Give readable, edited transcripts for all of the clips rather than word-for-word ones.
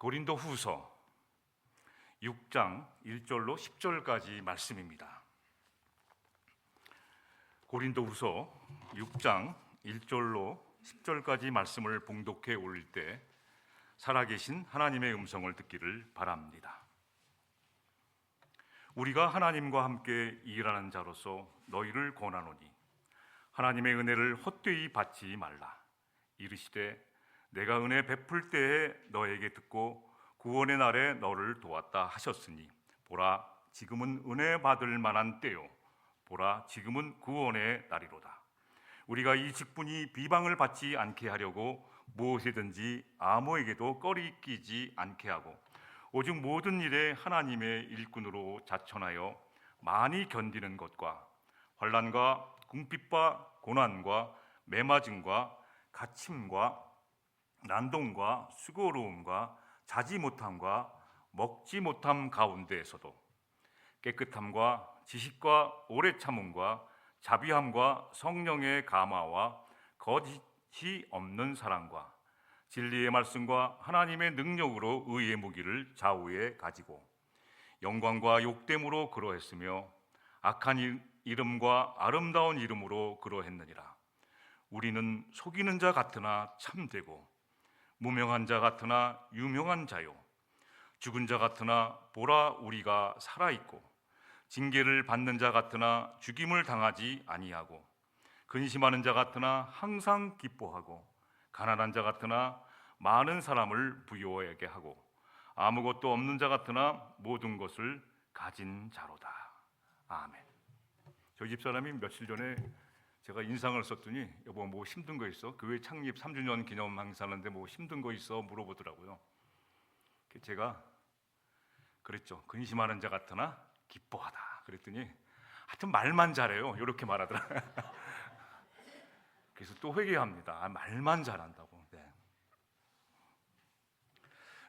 고린도후서 6장 1절로 10절까지 말씀입니다. 고린도후서 6장 1절로 10절까지 말씀을 봉독해 올릴 때 살아계신 하나님의 음성을 듣기를 바랍니다. 우리가 하나님과 함께 일하는 자로서 너희를 권하노니 하나님의 은혜를 헛되이 받지 말라. 이르시되 내가 은혜 베풀 때에 너에게 듣고 구원의 날에 너를 도왔다 하셨으니 보라 지금은 은혜 받을 만한 때요 보라 지금은 구원의 날이로다. 우리가 이 직분이 비방을 받지 않게 하려고 무엇이든지 아무에게도 꺼리 끼지 않게 하고 오직 모든 일에 하나님의 일꾼으로 자천하여 많이 견디는 것과 환난과 궁핍과 고난과 매맞음과 갇힘과 난동과 수고로움과 자지 못함과 먹지 못함 가운데에서도 깨끗함과 지식과 오래 참음과 자비함과 성령의 감화와 거짓이 없는 사랑과 진리의 말씀과 하나님의 능력으로 의의 무기를 좌우에 가지고 영광과 욕됨으로 그러했으며 악한 이름과 아름다운 이름으로 그러했느니라. 우리는 속이는 자 같으나 참되고 무명한 자 같으나 유명한 자요 죽은 자 같으나 보라 우리가 살아있고 징계를 받는 자 같으나 죽임을 당하지 아니하고 근심하는 자 같으나 항상 기뻐하고 가난한 자 같으나 많은 사람을 부유하게 하고 아무것도 없는 자 같으나 모든 것을 가진 자로다. 아멘. 저희 집사람이 며칠 전에 제가 인상을 썼더니 여보 뭐 힘든 거 있어? 교회 창립 3주년 기념 행사하는데 뭐 힘든 거 있어? 물어보더라고요. 제가 그랬죠. 근심하는 자 같으나 기뻐하다 그랬더니 하여튼 말만 잘해요. 이렇게 말하더라. 그래서 또 회개합니다. 말만 잘한다고. 네.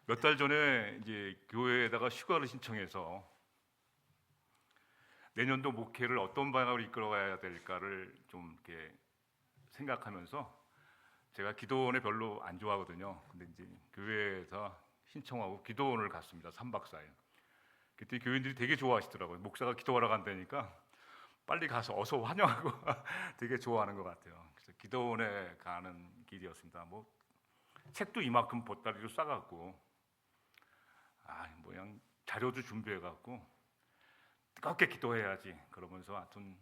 몇 달 전에 이제 교회에다가 휴가를 신청해서 내년도 목회를 어떤 방향으로 이끌어가야 될까를 좀 이렇게 생각하면서 제가 기도원에 별로 안 좋아하거든요. 근데 이제 교회에서 신청하고 기도원을 갔습니다. 3박 4일. 그때 교인들이 되게 좋아하시더라고요. 목사가 기도하러 간다니까 빨리 가서 어서 환영하고 되게 좋아하는 것 같아요. 그래서 기도원에 가는 길이었습니다. 뭐 책도 이만큼 보따리로 싸갖고 그냥 자료도 준비해갖고 뜨겁게 기도해야지 그러면서 하여튼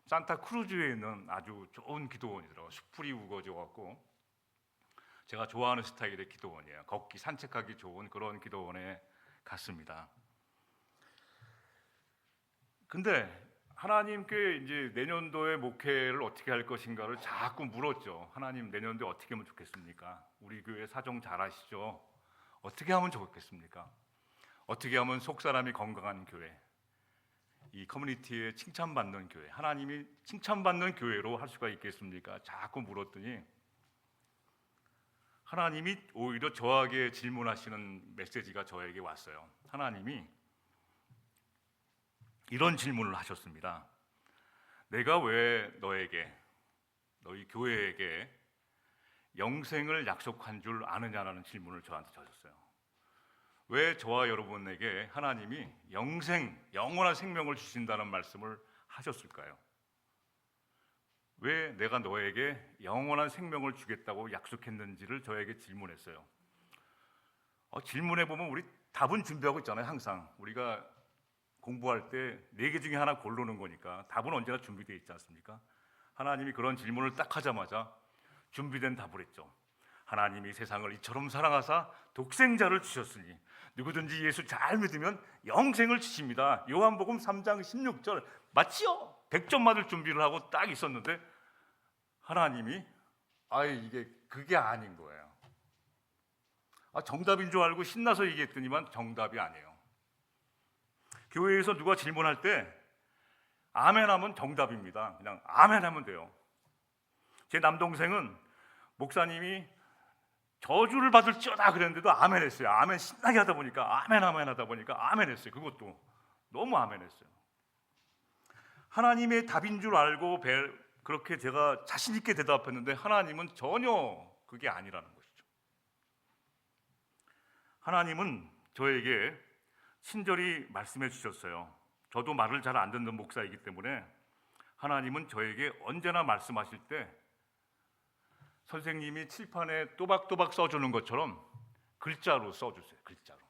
산타크루즈에 있는 아주 좋은 기도원이더라고요. 숲풀이 우거져갖고 제가 좋아하는 스타일의 기도원이에요. 걷기 산책하기 좋은 그런 기도원에 갔습니다. 근데 하나님께 이제 내년도에 목회를 어떻게 할 것인가를 자꾸 물었죠. 하나님 내년도에 어떻게 하면 좋겠습니까? 우리 교회 사정 잘 아시죠? 어떻게 하면 좋겠습니까? 어떻게 하면 속사람이 건강한 교회, 이 커뮤니티에 칭찬받는 교회, 하나님이 칭찬받는 교회로 할 수가 있겠습니까? 자꾸 물었더니 하나님이 오히려 저에게 질문하시는 메시지가 저에게 왔어요. 하나님이 이런 질문을 하셨습니다. 내가 왜 너희 교회에게 영생을 약속한 줄 아느냐라는 질문을 저한테 주셨어요. 왜 저와 여러분에게 하나님이 영원한 생명을 주신다는 말씀을 하셨을까요? 왜 내가 너에게 영원한 생명을 주겠다고 약속했는지를 저에게 질문했어요. 질문해보면 우리 답은 준비하고 있잖아요. 항상 우리가 공부할 때 4개 중에 하나 고르는 거니까 답은 언제나 준비되어 있지 않습니까? 하나님이 그런 질문을 딱 하자마자 준비된 답을 했죠. 하나님이 세상을 이처럼 사랑하사 독생자를 주셨으니 누구든지 예수 잘 믿으면 영생을 주십니다. 요한복음 3장 16절 맞지요? 100점 맞을 준비를 하고 딱 있었는데 하나님이 그게 아닌 거예요. 정답인 줄 알고 신나서 얘기했더니만 정답이 아니에요. 교회에서 누가 질문할 때 아멘 하면 정답입니다. 그냥 아멘 하면 돼요. 제 남동생은 목사님이 저주를 받을지어다 그랬는데도 아멘 했어요. 아멘 신나게 하다 보니까 아멘 하다 보니까 아멘 했어요. 그것도 너무 아멘 했어요. 하나님의 답인 줄 알고 그렇게 제가 자신 있게 대답했는데 하나님은 전혀 그게 아니라는 것이죠. 하나님은 저에게 친절히 말씀해 주셨어요. 저도 말을 잘 안 듣는 목사이기 때문에 하나님은 저에게 언제나 말씀하실 때 선생님이 칠판에 또박또박 써주는 것처럼 글자로 써주세요. 글자로.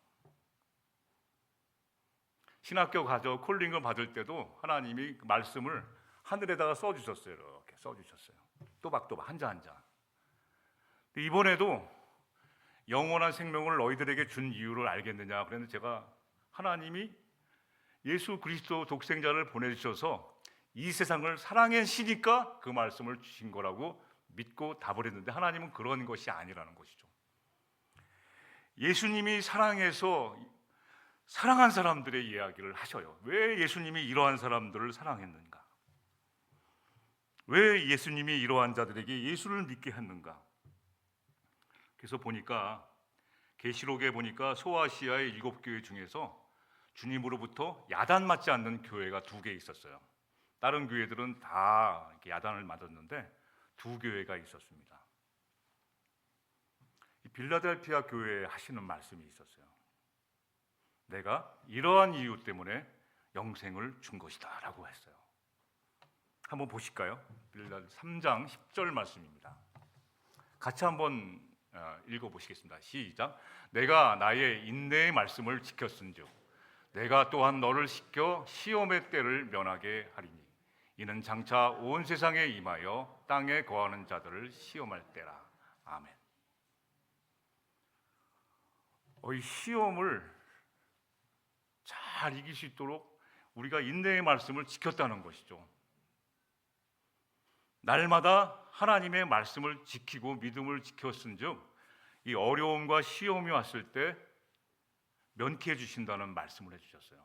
신학교 가서 콜링을 받을 때도 하나님이 그 말씀을 하늘에다가 써주셨어요. 이렇게 써주셨어요. 또박또박 한자 한자. 이번에도 영원한 생명을 너희들에게 준 이유를 알겠느냐 그랬는데 제가 하나님이 예수 그리스도 독생자를 보내주셔서 이 세상을 사랑하시니까 그 말씀을 주신 거라고 믿고 답을 했는데 하나님은 그런 것이 아니라는 것이죠. 예수님이 사랑해서 사랑한 사람들의 이야기를 하셔요. 왜 예수님이 이러한 사람들을 사랑했는가? 왜 예수님이 이러한 자들에게 예수를 믿게 했는가? 그래서 보니까 계시록에 보니까 소아시아의 7교회 중에서 주님으로부터 야단 맞지 않는 교회가 2개 있었어요. 다른 교회들은 다 이렇게 야단을 맞았는데 2교회가 있었습니다. 빌라델피아 교회에 하시는 말씀이 있었어요. 내가 이러한 이유 때문에 영생을 준 것이다 라고 했어요. 한번 보실까요? 빌라델 3장 10절 말씀입니다. 같이 한번 읽어보시겠습니다. 시작. 내가 나의 인내의 말씀을 지켰은즉 내가 또한 너를 시켜 시험의 때를 면하게 하리니 이는 장차 온 세상에 임하여 땅에 거하는 자들을 시험할 때라. 아멘. 이 시험을 잘 이길 수 있도록 우리가 인내의 말씀을 지켰다는 것이죠. 날마다 하나님의 말씀을 지키고 믿음을 지켰은즉 이 어려움과 시험이 왔을 때 면케해 주신다는 말씀을 해주셨어요.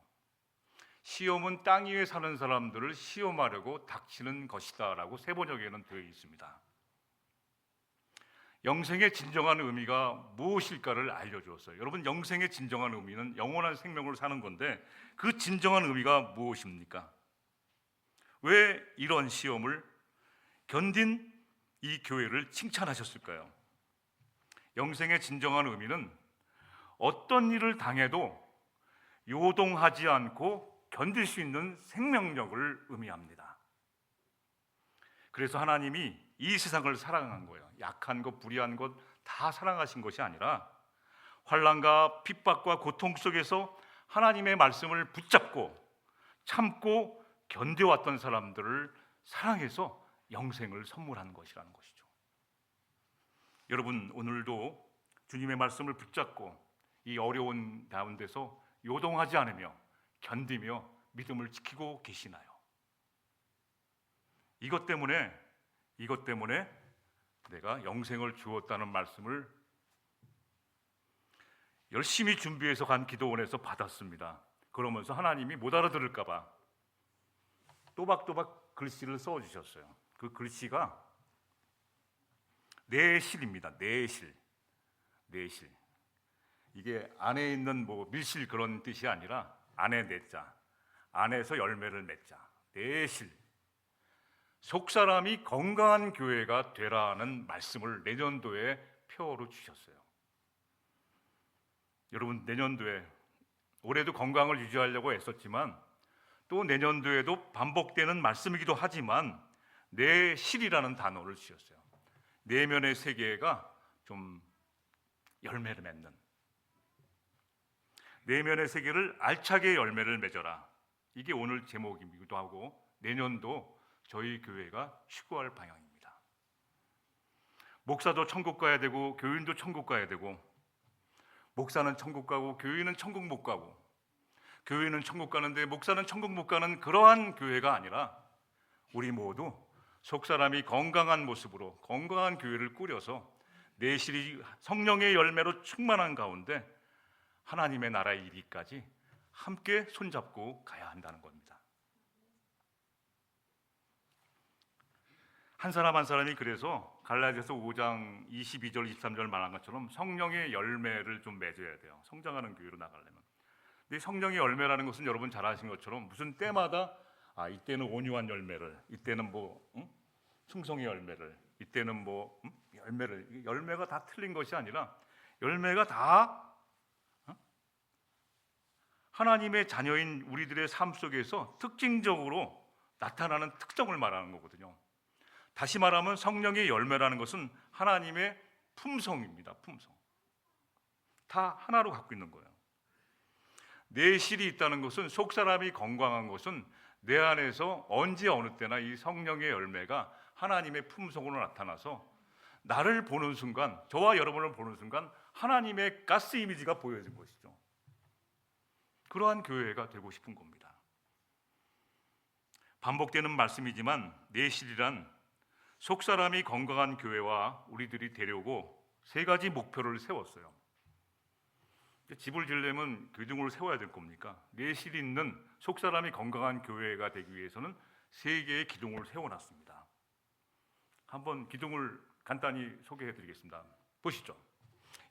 시험은 땅 위에 사는 사람들을 시험하려고 닥치는 것이다 라고 세번역에는 되어 있습니다. 영생의 진정한 의미가 무엇일까를 알려주었어요. 여러분, 영생의 진정한 의미는 영원한 생명을 사는 건데 그 진정한 의미가 무엇입니까? 왜 이런 시험을 견딘 이 교회를 칭찬하셨을까요? 영생의 진정한 의미는 어떤 일을 당해도 요동하지 않고 견딜 수 있는 생명력을 의미합니다. 그래서 하나님이 이 세상을 사랑한 거예요. 약한 것, 불의한 것 다 사랑하신 것이 아니라 환난과 핍박과 고통 속에서 하나님의 말씀을 붙잡고 참고 견뎌왔던 사람들을 사랑해서 영생을 선물한 것이라는 것이죠. 여러분, 오늘도 주님의 말씀을 붙잡고 이 어려운 가운데서 요동하지 않으며 견디며 믿음을 지키고 계시나요? 이것 때문에 내가 영생을 주었다는 말씀을 열심히 준비해서 간 기도원에서 받았습니다. 그러면서 하나님이 못 알아들을까 봐 또박또박 글씨를 써주셨어요. 그 글씨가 내실입니다. 내실. 이게 안에 있는 밀실 그런 뜻이 아니라 안에 내자, 안에서 열매를 맺자. 내실. 속사람이 건강한 교회가 되라는 말씀을 내년도에 표어로 주셨어요. 여러분, 내년도에 올해도 건강을 유지하려고 애썼지만 또 내년도에도 반복되는 말씀이기도 하지만 내실이라는 단어를 주셨어요. 내면의 세계가 좀 열매를 맺는, 내면의 세계를 알차게 열매를 맺어라. 이게 오늘 제목이기도 하고 내년도 저희 교회가 추구할 방향입니다. 목사도 천국 가야 되고 교인도 천국 가야 되고, 목사는 천국 가고 교인은 천국 못 가고, 교인은 천국 가는데 목사는 천국 못 가는 그러한 교회가 아니라 우리 모두 속사람이 건강한 모습으로 건강한 교회를 꾸려서 내실이 성령의 열매로 충만한 가운데 하나님의 나라에 이르기까지 함께 손잡고 가야 한다는 겁니다. 한 사람 한 사람이 그래서 갈라디아서 5장 22절 23절 말한 것처럼 성령의 열매를 좀 맺어야 돼요. 성장하는 교회로 나가려면. 근데 성령의 열매라는 것은 여러분 잘 아신 것처럼 무슨 때마다 이때는 온유한 열매를, 이때는 충성의 열매를, 이때는 열매가 다 틀린 것이 아니라 열매가 다 하나님의 자녀인 우리들의 삶 속에서 특징적으로 나타나는 특성을 말하는 거거든요. 다시 말하면 성령의 열매라는 것은 하나님의 품성입니다. 품성. 다 하나로 갖고 있는 거예요. 내실이 있다는 것은, 속사람이 건강한 것은 내 안에서 언제 어느 때나 이 성령의 열매가 하나님의 품성으로 나타나서 나를 보는 순간, 저와 여러분을 보는 순간 하나님의 가스 이미지가 보여진 것이죠. 그러한 교회가 되고 싶은 겁니다. 반복되는 말씀이지만 내실이란 속사람이 건강한 교회와 우리들이 되려고 세 가지 목표를 세웠어요. 집을 지으려면 기둥을 세워야 될 겁니까? 내실 있는 속사람이 건강한 교회가 되기 위해서는 세 개의 기둥을 세워놨습니다. 한번 기둥을 간단히 소개해 드리겠습니다. 보시죠.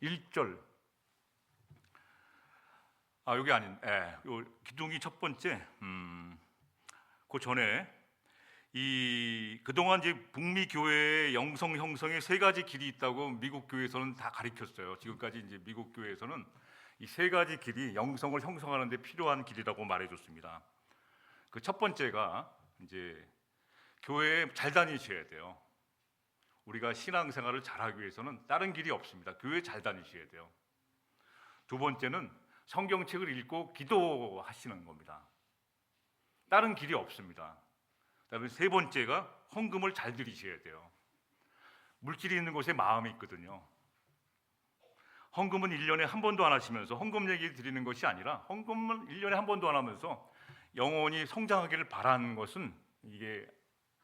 1절. 여기 아닌, 요 기둥이 첫 번째, 그 전에 그동안 이제 북미 교회의 영성 형성에 세 가지 길이 있다고 미국 교회에서는 다 가르쳤어요. 지금까지 이제 미국 교회에서는 이 세 가지 길이 영성을 형성하는 데 필요한 길이라고 말해줬습니다. 그 첫 번째가 이제 교회에 잘 다니셔야 돼요. 우리가 신앙생활을 잘하기 위해서는 다른 길이 없습니다. 교회 잘 다니셔야 돼요. 두 번째는 성경책을 읽고 기도하시는 겁니다. 다른 길이 없습니다. 그다음에 세 번째가 헌금을 잘 드리셔야 돼요. 물질이 있는 곳에 마음이 있거든요. 헌금은 1년에 한 번도 안 하시면서 헌금 얘기 드리는 것이 아니라, 헌금은 1년에 한 번도 안 하면서 영혼이 성장하기를 바라는 것은 이게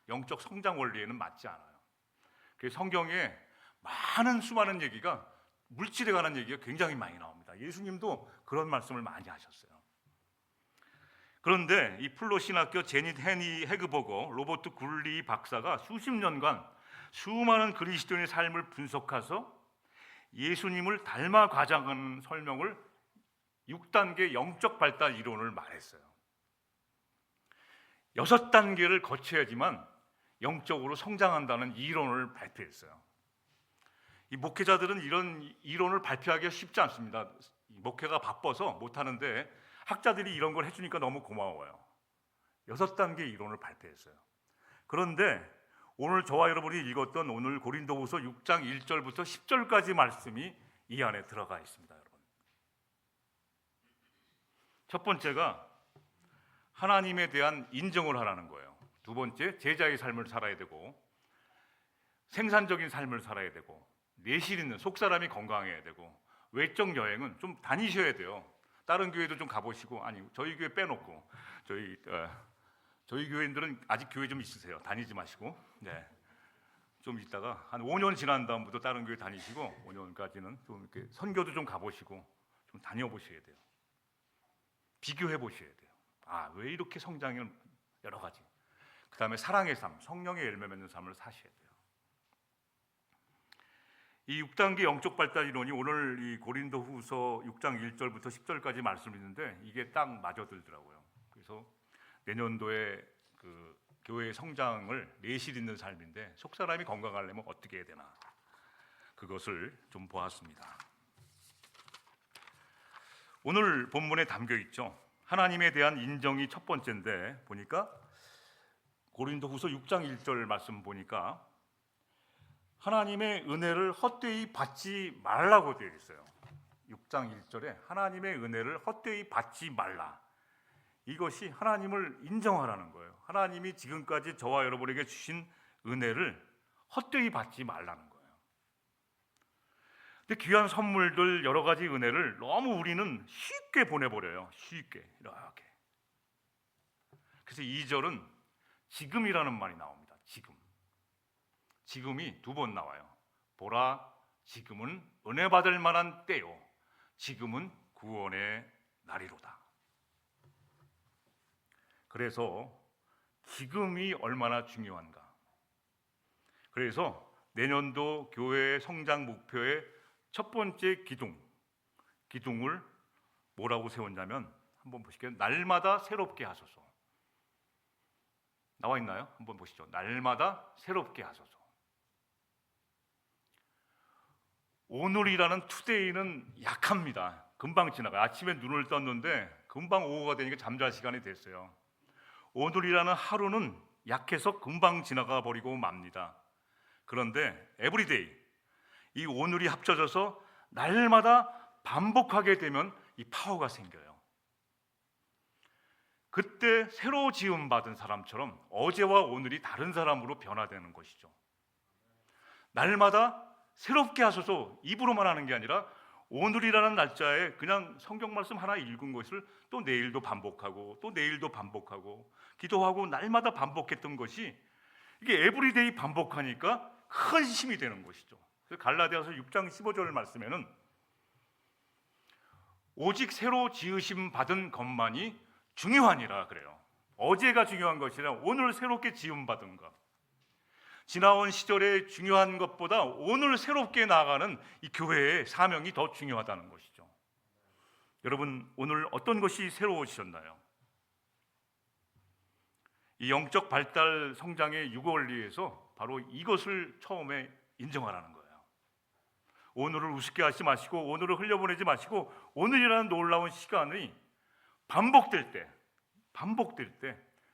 영적 성장 원리에는 맞지 않아요. 그래서 성경에 수많은 얘기가 물질에 관한 얘기가 굉장히 많이 나옵니다. 예수님도 그런 말씀을 많이 하셨어요. 그런데 이 플로 신학교 제닛 헤니 헤그버거 로버트 굴리 박사가 수십 년간 수많은 그리스도인의 삶을 분석해서 예수님을 닮아 가자는 설명을 6단계 영적 발달 이론을 말했어요. 6단계를 거쳐야지만 영적으로 성장한다는 이론을 발표했어요. 이 목회자들은 이런 이론을 발표하기가 쉽지 않습니다. 목회가 바빠서 못하는데 학자들이 이런 걸 해주니까 너무 고마워요. 6단계 이론을 발표했어요. 그런데 오늘 저와 여러분이 읽었던 오늘 고린도후서 6장 1절부터 10절까지 말씀이 이 안에 들어가 있습니다. 여러분, 첫 번째가 하나님에 대한 인정을 하라는 거예요. 두 번째, 제자의 삶을 살아야 되고, 생산적인 삶을 살아야 되고, 내실 있는 속사람이 건강해야 되고, 외적 여행은 좀 다니셔야 돼요. 다른 교회도 좀 가보시고, 아니 저희 교회 빼놓고 저희 교회인들은 아직 교회 좀 있으세요. 다니지 마시고, 좀 있다가 한 5년 지난 다음부터 다른 교회 다니시고, 5년까지는 좀 이렇게 선교도 좀 가보시고 좀 다녀보셔야 돼요. 비교해 보셔야 돼요. 왜 이렇게 성장을 여러 가지. 그 다음에 사랑의 삶, 성령의 열매 맺는 삶을 사셔야 돼요. 이 6단계 영적 발달 이론이 오늘 이 고린도후서 6장 1절부터 10절까지 말씀있는데 이게 딱 맞아들더라고요. 그래서 내년도에 그 교회의 성장을 내실 있는 삶인데, 속사람이 건강하려면 어떻게 해야 되나, 그것을 좀 보았습니다. 오늘 본문에 담겨 있죠. 하나님에 대한 인정이 첫 번째인데, 보니까 고린도후서 6장 1절 말씀 보니까 하나님의 은혜를 헛되이 받지 말라고 되어 있어요. 6장 1절에 하나님의 은혜를 헛되이 받지 말라. 이것이 하나님을 인정하라는 거예요. 하나님이 지금까지 저와 여러분에게 주신 은혜를 헛되이 받지 말라는 거예요. 근데 귀한 선물들, 여러 가지 은혜를 너무 우리는 쉽게 보내버려요. 쉽게 이렇게. 그래서 2절은 지금이라는 말이 나옵니다. 지금이 두 번 나와요. 보라, 지금은 은혜 받을 만한 때요, 지금은 구원의 날이로다. 그래서 지금이 얼마나 중요한가. 그래서 내년도 교회의 성장 목표의 첫 번째 기둥을 뭐라고 세웠냐면, 한번 보실게요. 날마다 새롭게 하소서. 나와 있나요? 한번 보시죠. 날마다 새롭게 하소서. 오늘이라는 투데이는 약합니다. 금방 지나가요. 아침에 눈을 떴는데 금방 오후가 되니까 잠잘 시간이 됐어요. 오늘이라는 하루는 약해서 금방 지나가 버리고 맙니다. 그런데 에브리데이, 이 오늘이 합쳐져서 날마다 반복하게 되면 이 파워가 생겨요. 그때 새로 지음받은 사람처럼 어제와 오늘이 다른 사람으로 변화되는 것이죠. 날마다 새롭게 하소서 입으로만 하는 게 아니라 오늘이라는 날짜에 그냥 성경 말씀 하나 읽은 것을 또 내일도 반복하고 또 내일도 반복하고 기도하고 날마다 반복했던 것이 이게 에브리데이 반복하니까 큰 힘이 되는 것이죠. 그래서 갈라디아서 6장 15절 말씀에는 오직 새로 지으심 받은 것만이 중요하니라 그래요. 어제가 중요한 것이 아니라 오늘 새롭게 지음 받은 것, 지나온 시절에 중요한 것보다 오늘 새롭게 나아가는 이 교회의 사명이 더 중요하다는 것이죠. 여러분, 오늘 어떤 것이 새로워지셨나요? 이 영적 발달 성장의 유권리에서 바로 이것을 처음에 인정하라는 거예요. 오늘을 우습게 하지 마시고 오늘을 흘려보내지 마시고 오늘이라는 놀라운 시간이 반복될 때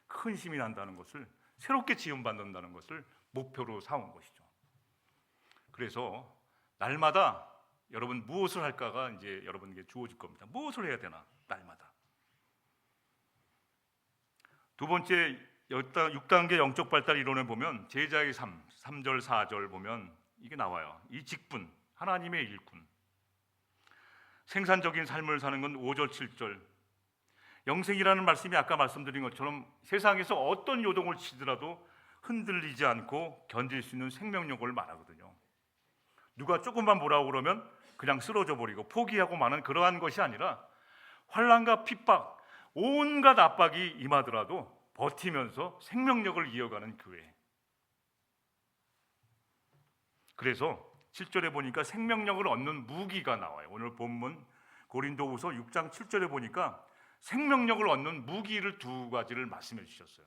큰 힘이 난다는 것을, 새롭게 지음받는다는 것을 목표로 삼은 것이죠. 그래서 날마다 여러분 무엇을 할까가 이제 여러분에게 주어질 겁니다. 무엇을 해야 되나 날마다. 두 번째 6단계 영적 발달 이론을 보면 제자의 삶 3절 4절 보면 이게 나와요. 이 직분, 하나님의 일꾼. 생산적인 삶을 사는 건 5절 7절. 영생이라는 말씀이 아까 말씀드린 것처럼 세상에서 어떤 요동을 치더라도 흔들리지 않고 견딜 수 있는 생명력을 말하거든요. 누가 조금만 뭐라고 그러면 그냥 쓰러져 버리고 포기하고 마는 그러한 것이 아니라 환난과 핍박, 온갖 압박이 임하더라도 버티면서 생명력을 이어가는 교회. 그래서 7절에 보니까 생명력을 얻는 무기가 나와요. 오늘 본문 고린도후서 6장 7절에 보니까 생명력을 얻는 무기를 두 가지를 말씀해 주셨어요.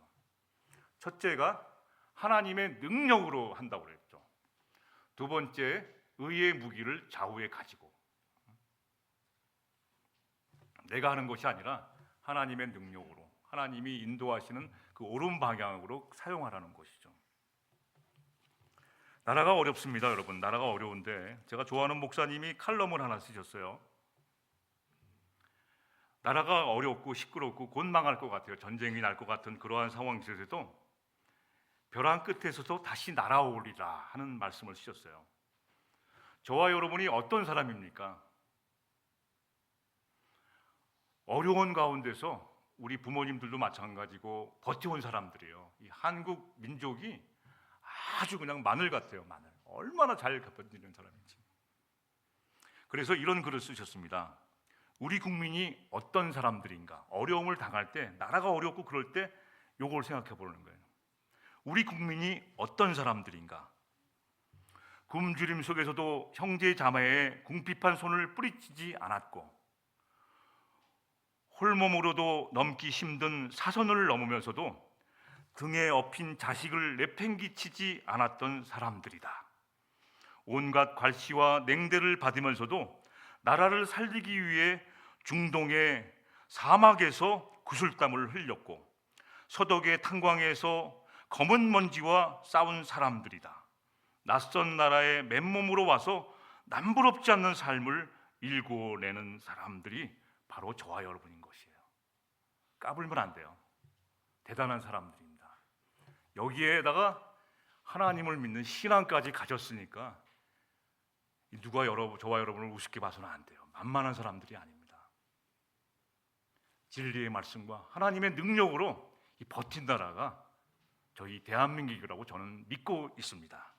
첫째가 하나님의 능력으로 한다고 그랬죠. 두 번째, 의의 무기를 좌우에 가지고. 내가 하는 것이 아니라 하나님의 능력으로, 하나님이 인도하시는 그 옳은 방향으로 사용하라는 것이죠. 나라가 어렵습니다, 여러분. 나라가 어려운데 제가 좋아하는 목사님이 칼럼을 하나 쓰셨어요. 나라가 어렵고 시끄럽고 곧 망할 것 같아요. 전쟁이 날 것 같은 그러한 상황에서도 벼랑 끝에서도 다시 날아오리라 하는 말씀을 쓰셨어요. 저와 여러분이 어떤 사람입니까? 어려운 가운데서 우리 부모님들도 마찬가지고 버텨온 사람들이에요. 이 한국 민족이 아주 그냥 마늘 같아요. 마늘. 얼마나 잘 버티는 사람인지. 그래서 이런 글을 쓰셨습니다. 우리 국민이 어떤 사람들인가? 어려움을 당할 때, 나라가 어렵고 그럴 때 요걸 생각해 보는 거예요. 우리 국민이 어떤 사람들인가? 굶주림 속에서도 형제 자매의 궁핍한 손을 뿌리치지 않았고 홀몸으로도 넘기 힘든 사선을 넘으면서도 등에 업힌 자식을 내팽개치지 않았던 사람들이다. 온갖 괄시와 냉대를 받으면서도 나라를 살리기 위해 중동의 사막에서 구슬땀을 흘렸고 서독의 탄광에서 검은 먼지와 싸운 사람들이다. 낯선 나라에 맨몸으로 와서 남부럽지 않는 삶을 일궈내는 사람들이 바로 저와 여러분인 것이에요. 까불면 안 돼요. 대단한 사람들입니다. 여기에다가 하나님을 믿는 신앙까지 가졌으니까 누가 저와 여러분을 우습게 봐서는 안 돼요. 만만한 사람들이 아닙니다. 진리의 말씀과 하나님의 능력으로 이 버틴 나라가 저희 대한민국이라고 저는 믿고 있습니다.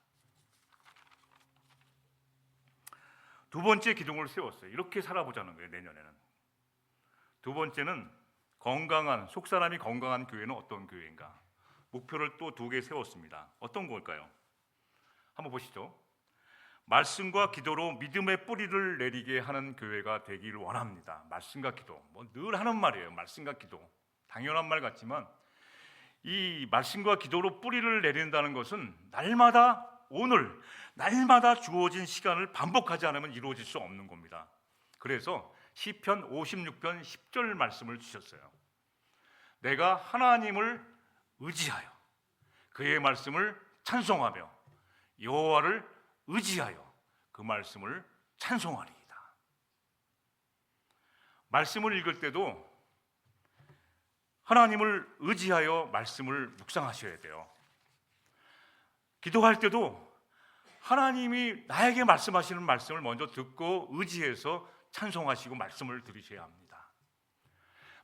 두 번째 기둥을 세웠어요. 이렇게 살아보자는 거예요, 내년에는. 두 번째는 건강한, 속사람이 건강한 교회는 어떤 교회인가? 목표를 또 두 개 세웠습니다. 어떤 걸까요? 한번 보시죠. 말씀과 기도로 믿음의 뿌리를 내리게 하는 교회가 되기를 원합니다. 말씀과 기도, 늘 하는 말이에요. 말씀과 기도, 당연한 말 같지만 이 말씀과 기도로 뿌리를 내린다는 것은 날마다 날마다 주어진 시간을 반복하지 않으면 이루어질 수 없는 겁니다. 그래서 시편 56편 10절 말씀을 주셨어요. 내가 하나님을 의지하여 그의 말씀을 찬송하며 여호와를 의지하여 그 말씀을 찬송하리이다. 말씀을 읽을 때도 하나님을 의지하여 말씀을 묵상하셔야 돼요. 기도할 때도 하나님이 나에게 말씀하시는 말씀을 먼저 듣고 의지해서 찬송하시고 말씀을 들으셔야 합니다.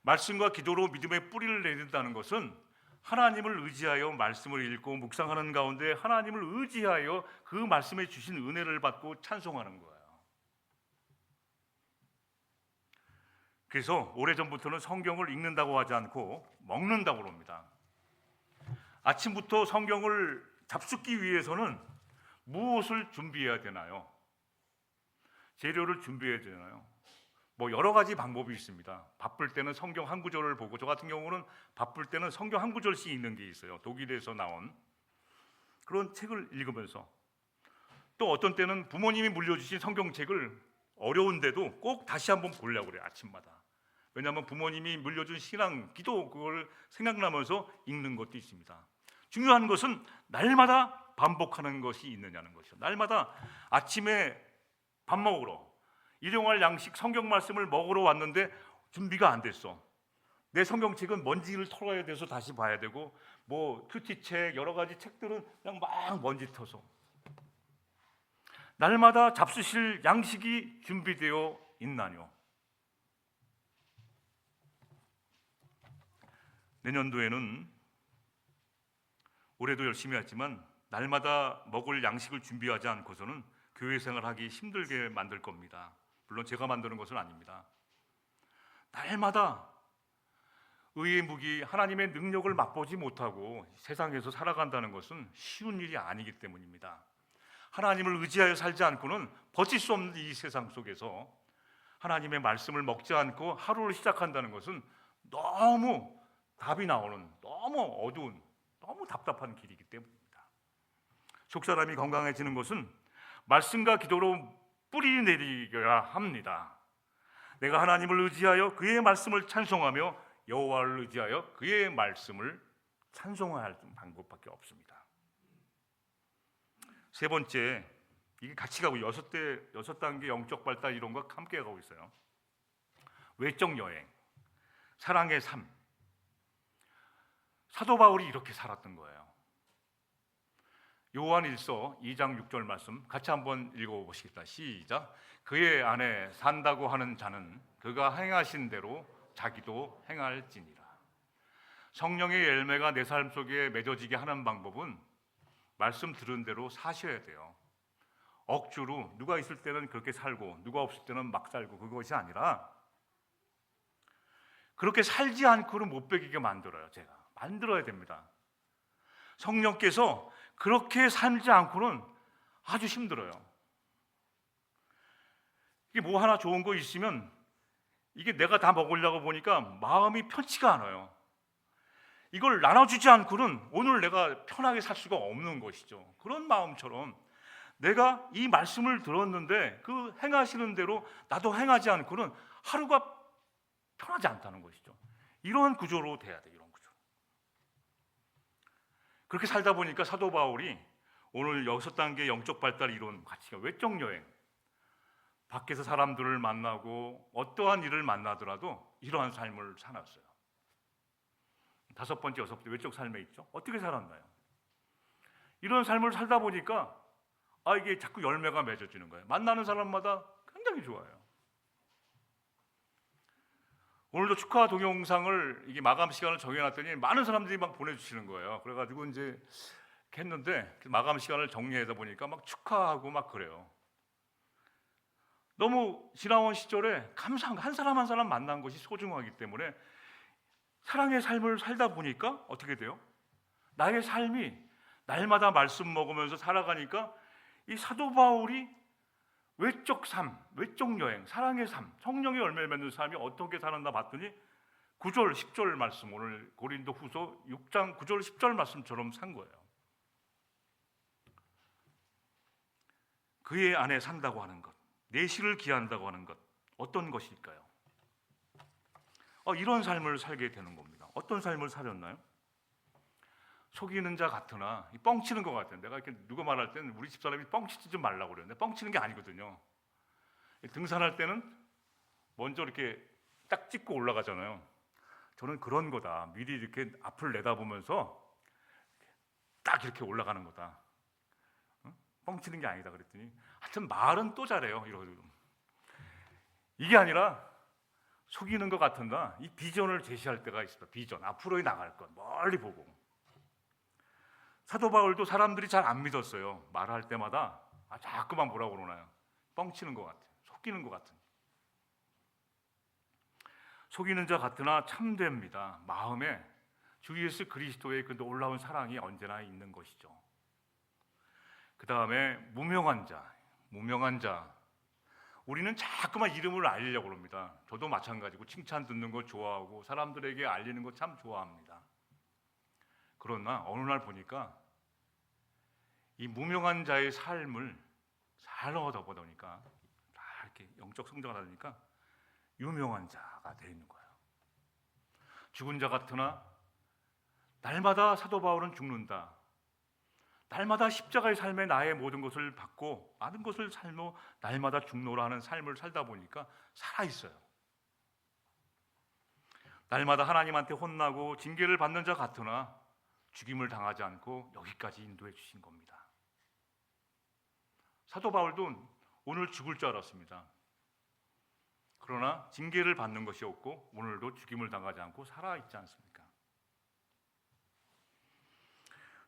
말씀과 기도로 믿음의 뿌리를 내린다는 것은 하나님을 의지하여 말씀을 읽고 묵상하는 가운데 하나님을 의지하여 그 말씀에 주신 은혜를 받고 찬송하는 거예요. 그래서 오래전부터는 성경을 읽는다고 하지 않고 먹는다고 합니다. 아침부터 성경을 잡숫기 위해서는 무엇을 준비해야 되나요? 재료를 준비해야 되나요? 여러 가지 방법이 있습니다. 바쁠 때는 성경 한 구절을 보고, 저 같은 경우는 바쁠 때는 성경 한 구절씩 읽는 게 있어요. 독일에서 나온 그런 책을 읽으면서, 또 어떤 때는 부모님이 물려주신 성경책을 어려운데도 꼭 다시 한번 보려고 그래요. 아침마다. 왜냐하면 부모님이 물려준 신앙, 기도, 그걸 생각나면서 읽는 것도 있습니다. 중요한 것은 날마다 반복하는 것이 있느냐는 것이죠. 날마다 아침에 밥 먹으러, 일용할 양식 성경 말씀을 먹으러 왔는데 준비가 안 됐어. 내 성경책은 먼지를 털어야 돼서 다시 봐야 되고, 큐티책, 여러 가지 책들은 그냥 막 먼지 터서. 날마다 잡수실 양식이 준비되어 있나뇨? 내년도에는 올해도 열심히 했지만 날마다 먹을 양식을 준비하지 않고서는 교회 생활하기 힘들게 만들 겁니다. 물론 제가 만드는 것은 아닙니다. 날마다 의의 무기, 하나님의 능력을 맛보지 못하고 세상에서 살아간다는 것은 쉬운 일이 아니기 때문입니다. 하나님을 의지하여 살지 않고는 버틸 수 없는 이 세상 속에서 하나님의 말씀을 먹지 않고 하루를 시작한다는 것은 너무 답이 나오는, 너무 어두운, 너무 답답한 길이기 때문입니다. 속사람이 건강해지는 것은 말씀과 기도로 뿌리 내리겨야 합니다. 내가 하나님을 의지하여 그의 말씀을 찬송하며 여호와를 의지하여 그의 말씀을 찬송할 방법밖에 없습니다. 세 번째, 이게 같이 가고 여섯 단계 영적 발달 이런 거 함께 가고 있어요. 외적 여행, 사랑의 삶. 사도 바울이 이렇게 살았던 거예요. 요한일서 2장 6절 말씀 같이 한번 읽어보시겠다. 시작. 그의 안에 산다고 하는 자는 그가 행하신 대로 자기도 행할지니라. 성령의 열매가 내 삶 속에 맺어지게 하는 방법은 말씀 들은 대로 사셔야 돼요. 억지로 누가 있을 때는 그렇게 살고 누가 없을 때는 막 살고, 그것이 아니라 그렇게 살지 않고는 못 배기게 만들어요. 제가 만들어야 됩니다. 성령께서 그렇게 살지 않고는 아주 힘들어요. 이게 뭐 하나 좋은 거 있으면 이게 내가 다 먹으려고 보니까 마음이 편치가 않아요. 이걸 나눠주지 않고는 오늘 내가 편하게 살 수가 없는 것이죠. 그런 마음처럼 내가 이 말씀을 들었는데 그 행하시는 대로 나도 행하지 않고는 하루가 편하지 않다는 것이죠. 이런 구조로 돼야 돼요. 이런 구조. 그렇게 살다 보니까 사도 바울이 오늘 6단계 영적 발달 이론 같이 외적 여행, 밖에서 사람들을 만나고 어떠한 일을 만나더라도 이러한 삶을 살았어요. 5번째, 6번째 외적 삶에 있죠. 어떻게 살았나요? 이런 삶을 살다 보니까 이게 자꾸 열매가 맺어지는 거예요. 만나는 사람마다 굉장히 좋아요. 오늘도 축하 동영상을 이게 마감 시간을 정해놨더니 많은 사람들이 막 보내주시는 거예요. 그래가지고 이제 했는데 마감 시간을 정리하다 보니까 막 축하하고 막 그래요. 너무 지나온 시절에 감사한 한 사람 한 사람 만난 것이 소중하기 때문에 사랑의 삶을 살다 보니까 어떻게 돼요? 나의 삶이 날마다 말씀 먹으면서 살아가니까 이 사도 바울이 외적 삶, 외적 여행, 사랑의 삶, 성령의 열매를 맺는 삶이 어떻게 살았나 봤더니 9절, 10절 말씀, 오늘 고린도 후서 6장 9절, 10절 말씀처럼 산 거예요. 그의 안에 산다고 하는 것, 내실을 기한다고 하는 것, 어떤 것일까요? 이런 삶을 살게 되는 겁니다. 어떤 삶을 살았나요? 속이는 자 같으나 뻥치는 것 같아요. 내가 이렇게 누가 말할 때는 우리 집사람이 뻥치지 좀 말라고 그러는데 뻥치는 게 아니거든요. 등산할 때는 먼저 이렇게 딱 찍고 올라가잖아요. 저는 그런 거다. 미리 이렇게 앞을 내다보면서 딱 이렇게 올라가는 거다. 뻥치는 게 아니다 그랬더니 하여튼 말은 또 잘해요. 이러고 이게 아니라 속이는 것 같은가 이 비전을 제시할 때가 있습니다. 비전, 앞으로 나갈 것 멀리 보고. 사도 바울도 사람들이 잘 안 믿었어요. 말할 때마다 자꾸만 뭐라고 그러나요? 뻥치는 것 같아요. 속이는 것 같은. 속이는 자 같으나 참됩니다. 마음에 주 예수 그리스도의 그 놀라운 사랑이 언제나 있는 것이죠. 그 다음에 무명한 자. 우리는 자꾸만 이름을 알리려고 합니다. 저도 마찬가지고 칭찬 듣는 거 좋아하고 사람들에게 알리는 거 참 좋아합니다. 그러나 어느 날 보니까 이 무명한 자의 삶을 잘 얻어보니까 이렇게 영적 성장을 하니까 유명한 자가 되어 있는 거예요. 죽은 자 같으나 날마다 사도 바울은 죽는다. 날마다 십자가의 삶에 나의 모든 것을 받고 많은 것을 삶으로 날마다 죽노라 하는 삶을 살다 보니까 살아있어요. 날마다 하나님한테 혼나고 징계를 받는 자 같으나 죽임을 당하지 않고 여기까지 인도해 주신 겁니다. 사도 바울도 오늘 죽을 줄 알았습니다. 그러나 징계를 받는 것이 없고 오늘도 죽임을 당하지 않고 살아있지 않습니까?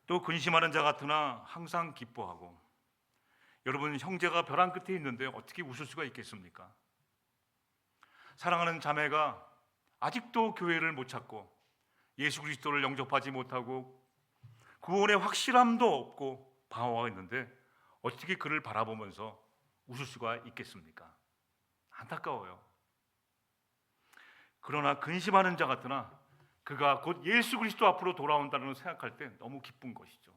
또 근심하는 자 같으나 항상 기뻐하고. 여러분, 형제가 벼랑 끝에 있는데 어떻게 웃을 수가 있겠습니까? 사랑하는 자매가 아직도 교회를 못 찾고 예수 그리스도를 영접하지 못하고 구원의 확실함도 없고 방황하고 있는데 어떻게 그를 바라보면서 웃을 수가 있겠습니까? 안타까워요. 그러나 근심하는 자 같으나 그가 곧 예수 그리스도 앞으로 돌아온다는 걸 생각할 때 너무 기쁜 것이죠.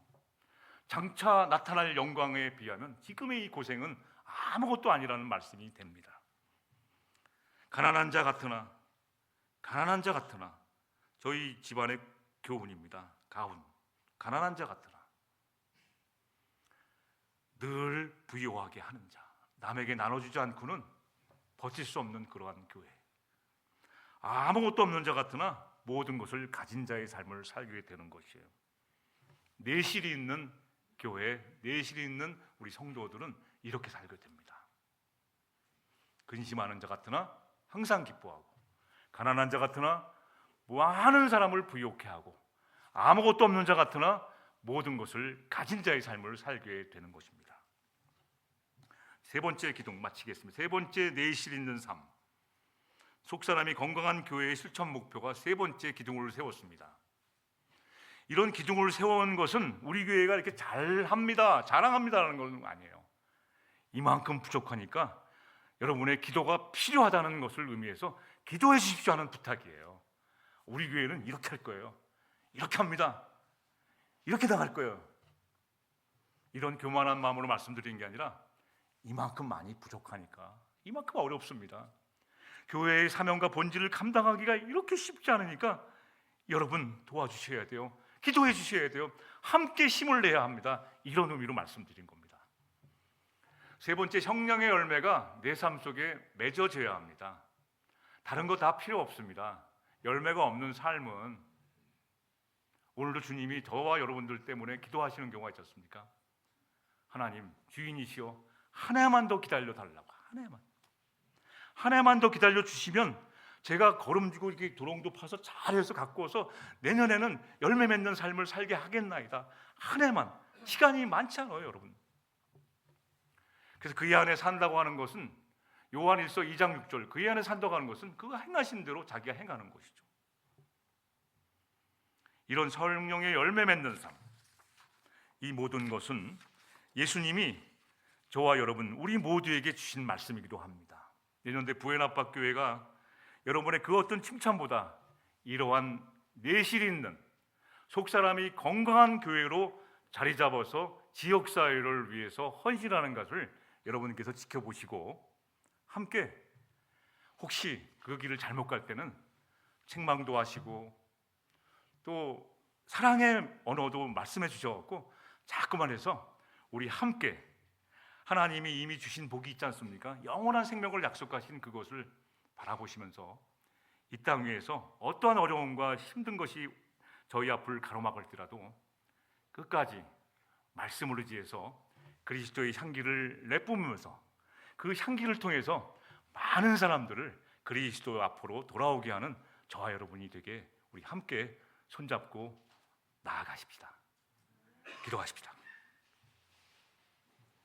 장차 나타날 영광에 비하면 지금의 이 고생은 아무것도 아니라는 말씀이 됩니다. 가난한 자 같으나 저희 집안의 교훈입니다. 가난한 자 같으나 늘 부유하게 하는 자, 남에게 나눠주지 않고는 버틸 수 없는 그러한 교회. 아무것도 없는 자 같으나 모든 것을 가진 자의 삶을 살게 되는 것이에요. 내실이 있는 교회, 내실이 있는 우리 성도들은 이렇게 살게 됩니다. 근심하는 자 같으나 항상 기뻐하고, 가난한 자 같으나 많은 사람을 부유케 하고, 아무것도 없는 자 같으나 모든 것을 가진 자의 삶을 살게 되는 것입니다. 세 번째 기둥 마치겠습니다. 세 번째 내실 있는 삶. 속사람이 건강한 교회의 실천 목표가 세 번째 기둥을 세웠습니다. 이런 기둥을 세운 것은 우리 교회가 이렇게 잘합니다, 자랑합니다라는 건 아니에요. 이만큼 부족하니까 여러분의 기도가 필요하다는 것을 의미해서 기도해 주십시오 하는 부탁이에요. 우리 교회는 이렇게 할 거예요. 이렇게 합니다. 이렇게 나갈 거예요. 이런 교만한 마음으로 말씀드리는 게 아니라 이만큼 많이 부족하니까, 이만큼 어렵습니다. 교회의 사명과 본질을 감당하기가 이렇게 쉽지 않으니까 여러분 도와주셔야 돼요. 기도해 주셔야 돼요. 함께 힘을 내야 합니다. 이런 의미로 말씀드린 겁니다. 세 번째, 성령의 열매가 내 삶 속에 맺어져야 합니다. 다른 거 다 필요 없습니다. 열매가 없는 삶은, 오늘도 주님이 저와 여러분들 때문에 기도하시는 경우가 있지 않습니까? 하나님 주인이시여, 하나만 더 기다려 달라고. 하나만 더 기다려 주시면 제가 걸음지고 이렇게 도롱도 파서 잘해서 갖고 와서 내년에는 열매 맺는 삶을 살게 하겠나이다. 하나만. 시간이 많지 않아요, 여러분. 그래서 그의 안에 산다고 하는 것은 요한 1서 2장 6절, 그의 안에 산다고 하는 것은 그가 행하신 대로 자기가 행하는 것이죠. 이런 성령의 열매 맺는 삶, 이 모든 것은 예수님이 저와 여러분 우리 모두에게 주신 말씀이기도 합니다. 내년대 부에나파교회가 여러분의 그 어떤 칭찬보다 이러한 내실 있는 속사람이 건강한 교회로 자리 잡아서 지역사회를 위해서 헌신하는 것을 여러분께서 지켜보시고 함께, 혹시 그 길을 잘못 갈 때는 책망도 하시고 또 사랑의 언어도 말씀해 주셔갖고 자꾸만 해서 우리 함께 하나님이 이미 주신 복이 있지 않습니까? 영원한 생명을 약속하신 그것을 바라보시면서 이 땅 위에서 어떠한 어려움과 힘든 것이 저희 앞을 가로막을지라도 끝까지 말씀을 의지해서 그리스도의 향기를 내뿜으면서 그 향기를 통해서 많은 사람들을 그리스도 앞으로 돌아오게 하는 저와 여러분이 되게 우리 함께 손잡고 나아가십시다. 기도하십시다.